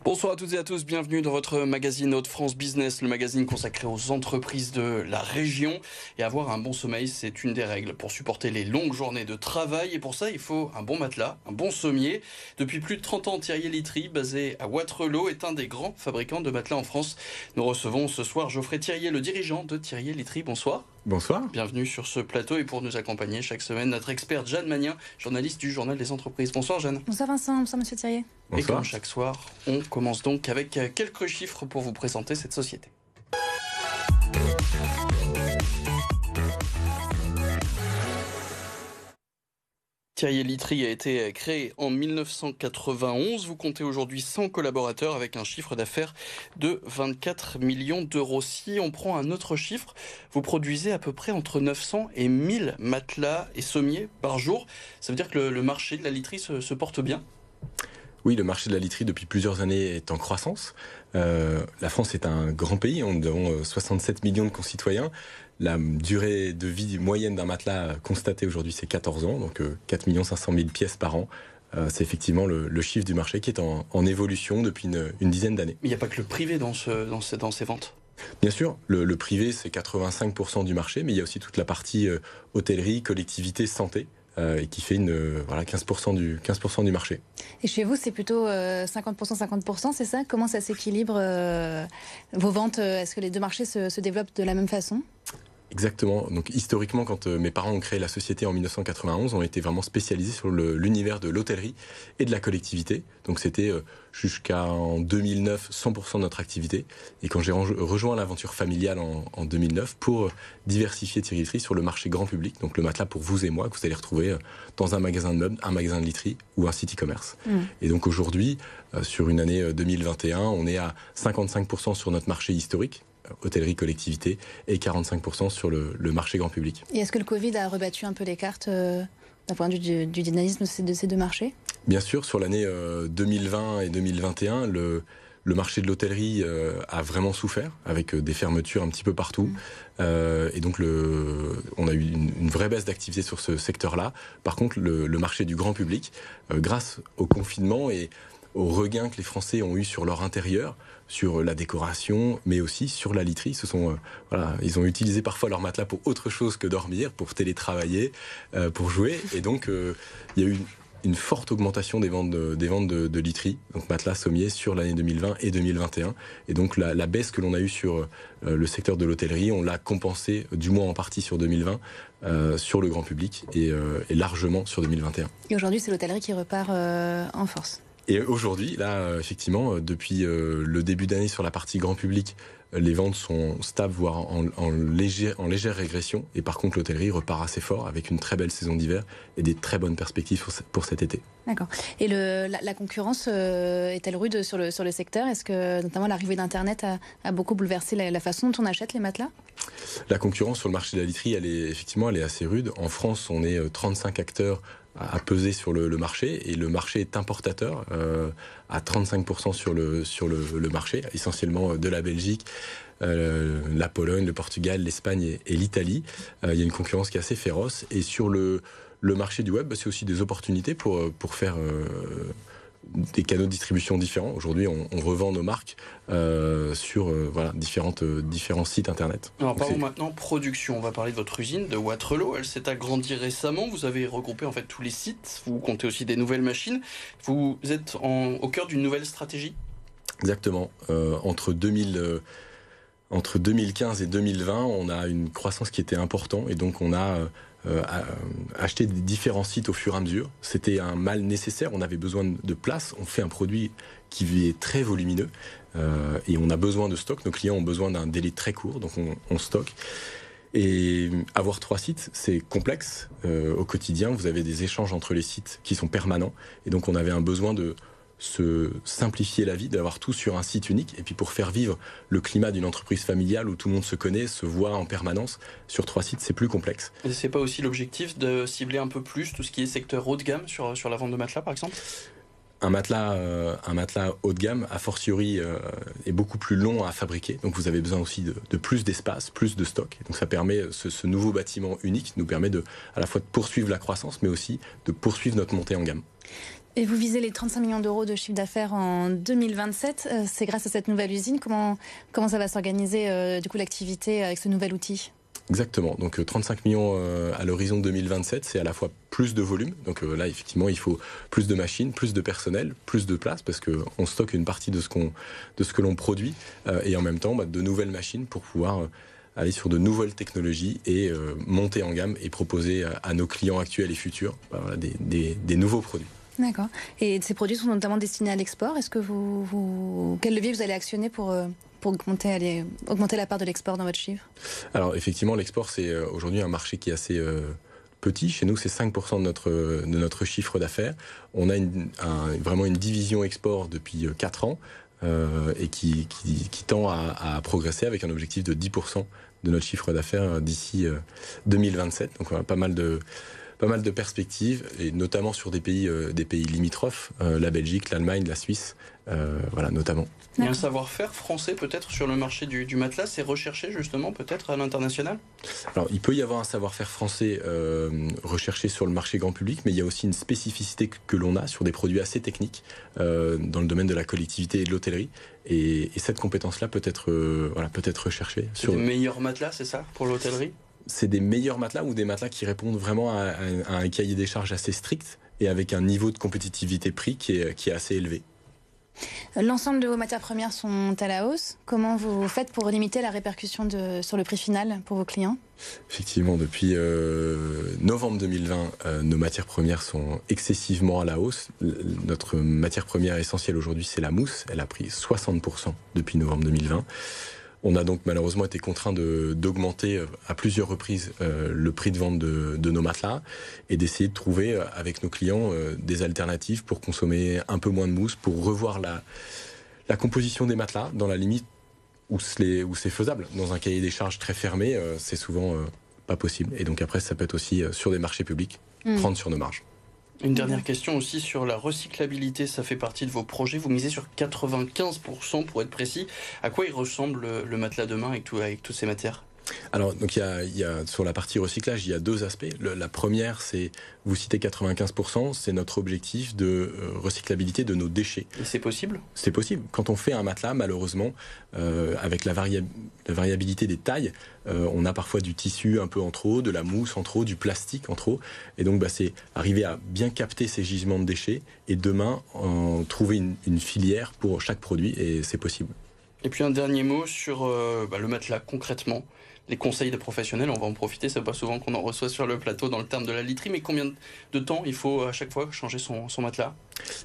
Bonsoir à toutes et à tous, bienvenue dans votre magazine Hauts-de-France Business, le magazine consacré aux entreprises de la région. Et avoir un bon sommeil, c'est une des règles pour supporter les longues journées de travail. Et pour ça, il faut un bon matelas, un bon sommier. Depuis plus de 30 ans, Thierry Litry, basé à Wattrelos, est un des grands fabricants de matelas en France. Nous recevons ce soir Geoffrey Thiriet, le dirigeant de Thiriet Litry. Bonsoir. Bonsoir. Bienvenue sur ce plateau et pour nous accompagner chaque semaine, notre experte Jeanne Magnin, journaliste du Journal des Entreprises. Bonsoir Jeanne. Bonsoir Vincent, bonsoir Monsieur Thiriet. Et comme chaque soir, on commence donc avec quelques chiffres pour vous présenter cette société. Thiriet Litry a été créé en 1991. Vous comptez aujourd'hui 100 collaborateurs avec un chiffre d'affaires de 24 millions d'euros. Si on prend un autre chiffre, vous produisez à peu près entre 900 et 1000 matelas et sommiers par jour. Ça veut dire que le marché de la literie se porte bien ? Oui, le marché de la literie depuis plusieurs années est en croissance. La France est un grand pays, nous avons 67 millions de concitoyens. La durée de vie moyenne d'un matelas constatée aujourd'hui, c'est 14 ans, donc 4 500 000 pièces par an. C'est effectivement le chiffre du marché qui est en évolution depuis une dizaine d'années. Mais il n'y a pas que le privé dans ces ventes. Bien sûr, le privé, c'est 85% du marché, mais il y a aussi toute la partie hôtellerie, collectivité, santé. Et qui fait 15% du marché. Et chez vous, c'est plutôt 50%, 50%, c'est ça? Comment ça s'équilibre vos ventes? Est-ce que les deux marchés se développent de la même façon? Exactement. Donc historiquement, quand mes parents ont créé la société en 1991, on était vraiment spécialisés sur l'univers de l'hôtellerie et de la collectivité. Donc c'était jusqu'en 2009 100% de notre activité. Et quand j'ai rejoint l'aventure familiale en 2009 pour diversifier Thiriet Litry sur le marché grand public, donc le matelas pour vous et moi que vous allez retrouver dans un magasin de meubles, un magasin de literie ou un site e-commerce. Et donc aujourd'hui, sur une année 2021, on est à 55% sur notre marché historique, hôtellerie, collectivité, et 45% sur le marché grand public. Et est-ce que le Covid a rebattu un peu les cartes d'un point de vue du dynamisme de ces deux marchés? Bien sûr, sur l'année 2020 et 2021, le marché de l'hôtellerie a vraiment souffert, avec des fermetures un petit peu partout. Et donc, on a eu une vraie baisse d'activité sur ce secteur-là. Par contre, le marché du grand public, grâce au confinement et au regain que les Français ont eu sur leur intérieur, sur la décoration, mais aussi sur la literie. Ils ont utilisé parfois leur matelas pour autre chose que dormir, pour télétravailler, pour jouer. Et donc, il y a eu une forte augmentation des ventes de literie, donc matelas, sommiers, sur l'année 2020 et 2021. Et donc, la baisse que l'on a eue sur le secteur de l'hôtellerie, on l'a compensée, du moins en partie sur 2020, sur le grand public et largement sur 2021. Et aujourd'hui, c'est l'hôtellerie qui repart en force. Et aujourd'hui, là, effectivement, depuis le début d'année sur la partie grand public, les ventes sont stables, voire en légère régression. Et par contre, l'hôtellerie repart assez fort avec une très belle saison d'hiver et des très bonnes perspectives pour cet été. D'accord. Et la concurrence est-elle rude sur le secteur? Est-ce que notamment l'arrivée d'Internet a beaucoup bouleversé la façon dont on achète les matelas? La concurrence sur le marché de la literie, elle est assez rude. En France, on est 35 acteurs à peser sur le marché, et le marché est importateur à 35% sur le marché, essentiellement de la Belgique, la Pologne, le Portugal, l'Espagne et l'Italie. Il y a une concurrence qui est assez féroce, et sur le marché du web, c'est aussi des opportunités pour faire des canaux de distribution différents. Aujourd'hui, on revend nos marques sur différents sites internet. Alors parlons maintenant production. On va parler de votre usine de Wattrelos. Elle s'est agrandie récemment. Vous avez regroupé en fait tous les sites. Vous comptez aussi des nouvelles machines. Vous êtes au cœur d'une nouvelle stratégie? Exactement. Entre 2015 et 2020, on a une croissance qui était importante, et donc on a acheté différents sites au fur et à mesure. C'était un mal nécessaire, on avait besoin de place. On fait un produit qui est très volumineux et on a besoin de stock. Nos clients ont besoin d'un délai très court, donc on stocke. Et avoir 3 sites, c'est complexe. Au quotidien, vous avez des échanges entre les sites qui sont permanents, et donc on avait un besoin de se simplifier la vie, d'avoir tout sur un site unique. Et puis pour faire vivre le climat d'une entreprise familiale où tout le monde se connaît, se voit en permanence, sur 3 sites, c'est plus complexe. Et c'est pas aussi l'objectif de cibler un peu plus tout ce qui est secteur haut de gamme sur la vente de matelas, par exemple? Un matelas haut de gamme, a fortiori, est beaucoup plus long à fabriquer. Donc vous avez besoin aussi de plus d'espace, plus de stock. Donc ça permet, ce nouveau bâtiment unique nous permet à la fois de poursuivre la croissance, mais aussi de poursuivre notre montée en gamme. Et vous visez les 35 millions d'euros de chiffre d'affaires en 2027. C'est grâce à cette nouvelle usine. Comment ça va s'organiser, du coup, l'activité avec ce nouvel outil ? Exactement, donc 35 millions à l'horizon 2027, c'est à la fois plus de volume, donc là effectivement il faut plus de machines, plus de personnel, plus de place, parce qu'on stocke une partie de ce que l'on produit, et en même temps de nouvelles machines pour pouvoir aller sur de nouvelles technologies et monter en gamme et proposer à nos clients actuels et futurs des nouveaux produits. D'accord. Et ces produits sont notamment destinés à l'export. Est-ce que quel levier vous allez actionner pour augmenter la part de l'export dans votre chiffre ? Alors effectivement, l'export, c'est aujourd'hui un marché qui est assez petit. Chez nous, c'est 5% de notre chiffre d'affaires. On a vraiment une division export depuis 4 ans et qui tend à progresser avec un objectif de 10% de notre chiffre d'affaires d'ici 2027. Donc on a pas mal de perspectives, et notamment sur des pays limitrophes, la Belgique, l'Allemagne, la Suisse, notamment. Il y a un savoir-faire français peut-être sur le marché du matelas, c'est recherché justement peut-être à l'international ? Alors il peut y avoir un savoir-faire français recherché sur le marché grand public, mais il y a aussi une spécificité que l'on a sur des produits assez techniques dans le domaine de la collectivité et de l'hôtellerie, et cette compétence-là peut être recherchée. C'est des meilleurs matelas, c'est ça, pour l'hôtellerie ? C'est des meilleurs matelas ou des matelas qui répondent vraiment à un cahier des charges assez strict et avec un niveau de compétitivité prix qui est assez élevé. L'ensemble de vos matières premières sont à la hausse. Comment vous faites pour limiter la répercussion sur le prix final pour vos clients ? Effectivement, depuis novembre 2020, nos matières premières sont excessivement à la hausse. Notre matière première essentielle aujourd'hui, c'est la mousse. Elle a pris 60% depuis novembre 2020. On a donc malheureusement été contraint d'augmenter à plusieurs reprises le prix de vente de nos matelas et d'essayer de trouver avec nos clients des alternatives pour consommer un peu moins de mousse, pour revoir la composition des matelas dans la limite où c'est faisable. Dans un cahier des charges très fermé, c'est souvent pas possible. Et donc après, ça peut être aussi sur des marchés publics, prendre sur nos marges. Une dernière question aussi sur la recyclabilité, ça fait partie de vos projets. Vous misez sur 95% pour être précis. À quoi il ressemble le matelas demain avec toutes ces matières ? Alors, donc il y a sur la partie recyclage, il y a 2 aspects. La première, c'est, vous citez 95%, c'est notre objectif de recyclabilité de nos déchets. Et c'est possible ? C'est possible. Quand on fait un matelas, malheureusement, avec la variabilité des tailles, on a parfois du tissu un peu en trop, de la mousse en trop, du plastique en trop. Et donc, c'est arriver à bien capter ces gisements de déchets et demain, trouver une filière pour chaque produit, et c'est possible. Et puis un dernier mot sur le matelas concrètement. Les conseils des professionnels, on va en profiter, c'est pas souvent qu'on en reçoit sur le plateau dans le terme de la literie, mais combien de temps il faut à chaque fois changer son matelas ?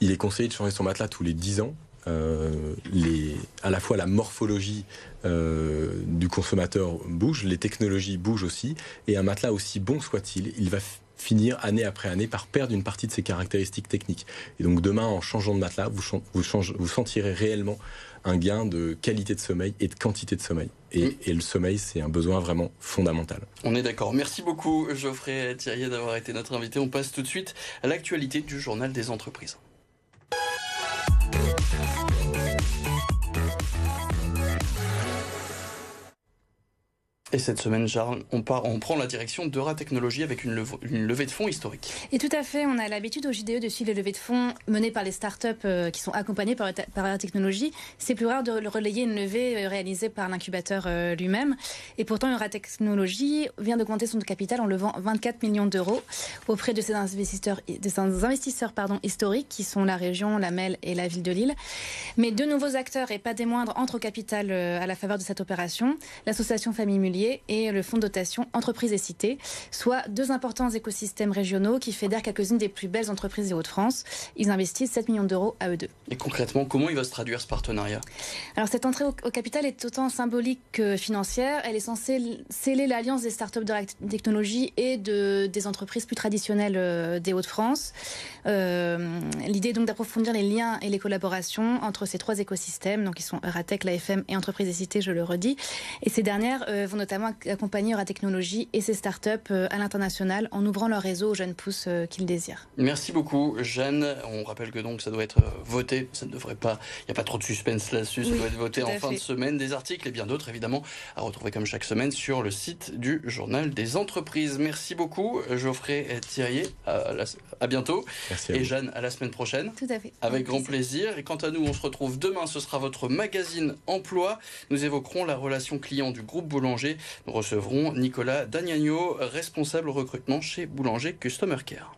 Il est conseillé de changer son matelas tous les 10 ans. À la fois la morphologie du consommateur bouge, les technologies bougent aussi, et un matelas aussi bon soit-il, il va finir année après année par perdre une partie de ses caractéristiques techniques. Et donc demain, en changeant de matelas, vous sentirez réellement un gain de qualité de sommeil et de quantité de sommeil. Et le sommeil, c'est un besoin vraiment fondamental. On est d'accord. Merci beaucoup, Geoffrey Thiriet, d'avoir été notre invité. On passe tout de suite à l'actualité du Journal des entreprises. Et cette semaine, Charles, on prend la direction d'Eura Technologies avec une levée de fonds historique. Et tout à fait, on a l'habitude au JDE de suivre les levées de fonds menées par les startups qui sont accompagnées par Eura Technologies. C'est plus rare de relayer une levée réalisée par l'incubateur lui-même. Et pourtant, Eura Technologies vient d'augmenter son capital en levant 24 millions d'euros auprès de ses investisseurs historiques qui sont la région, la MEL et la ville de Lille. Mais 2 nouveaux acteurs, et pas des moindres, entrent au capital à la faveur de cette opération. L'association Famille Mullier et le fonds de dotation Entreprises et Cités, soit 2 importants écosystèmes régionaux qui fédèrent quelques-unes des plus belles entreprises des Hauts-de-France. Ils investissent 7 millions d'euros à eux 2. Et concrètement, comment il va se traduire ce partenariat ? Alors cette entrée au capital est autant symbolique que financière. Elle est censée sceller l'alliance des startups de technologie et des entreprises plus traditionnelles des Hauts-de-France. L'idée est donc d'approfondir les liens et les collaborations entre ces 3 écosystèmes, donc qui sont Euratech, l'AFM et Entreprises et Cités, je le redis. Et ces dernières vont notamment notamment accompagner Euratechnologie et ses startups à l'international en ouvrant leur réseau aux jeunes pousses qu'ils désirent. Merci beaucoup, Jeanne. On rappelle que donc ça doit être voté. Ça ne devrait pas. Il n'y a pas trop de suspense là-dessus. Ça doit être voté en fin de semaine. Des articles et bien d'autres, évidemment, à retrouver comme chaque semaine sur le site du Journal des Entreprises. Merci beaucoup, Geoffrey Thirier. À bientôt. Merci à vous. Et Jeanne, à la semaine prochaine. Tout à fait. Avec grand plaisir. Et quant à nous, on se retrouve demain. Ce sera votre magazine Emploi. Nous évoquerons la relation client du groupe Boulanger. Nous recevrons Nicolas Dagnagno, responsable recrutement chez Boulanger Customer Care.